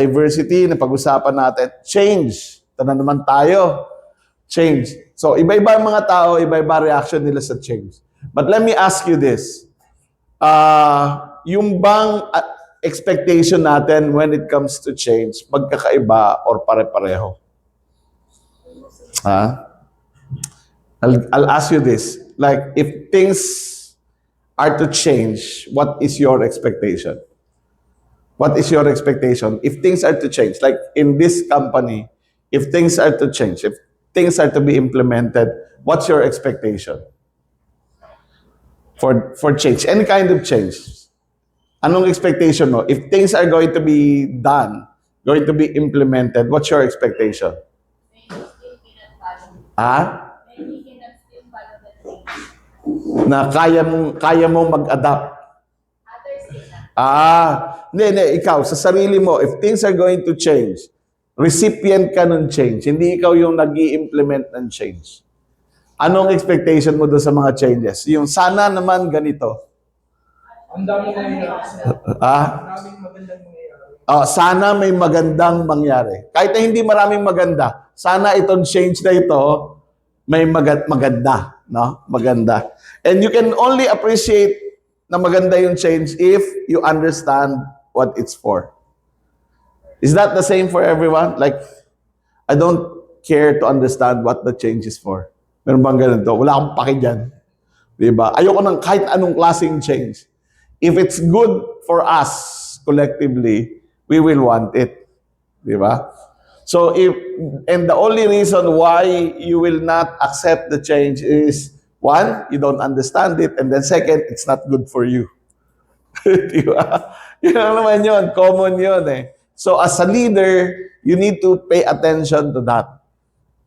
Diversity, na pag-usapan natin. Change. Ito na naman tayo. Change. So, iba-iba ang mga tao, iba-iba reaction nila sa change. But let me ask you this. Yung bang expectation natin when it comes to change, magkakaiba or pare-pareho? I'll ask you this. Like, if things are to change, what is your expectation? What is your expectation? If things are to change, like in this company, if things are to change, if things are to be implemented, what's your expectation for change? Any kind of change. Anong expectation mo? If things are going to be done, going to be implemented, what's your expectation? Na kaya mo mag-adapt. Hindi, ikaw, sa sarili mo, if things are going to change, recipient ka ng change, hindi ikaw yung nag-i-implement ng change. Anong expectation mo doon sa mga changes? Yung sana naman ganito. Ang daming mangyayari. Sana may magandang mangyari. Kahit na hindi maraming maganda, sana itong change na ito, may maganda. No? Maganda. And you can only appreciate na maganda yung change if you understand what it's for. Is that the same for everyone? Like, I don't care to understand what the change is for. Meron bang ganito? Wala akong paki dyan. Diba? Ayoko ng kahit anong klaseng change. If it's good for us collectively, we will want it. Diba? So, and the only reason why you will not accept the change is, one, you don't understand it, and then second, it's not good for you. Diba? Yun naman yun. Common yun eh. So as a leader, you need to pay attention to that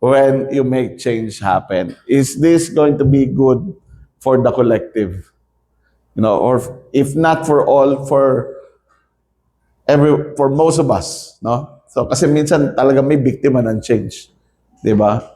when you make change happen. Is this going to be good for the collective? You know, or if not for all, for most of us, no? So kasi minsan talaga may biktima ng change, 'di ba?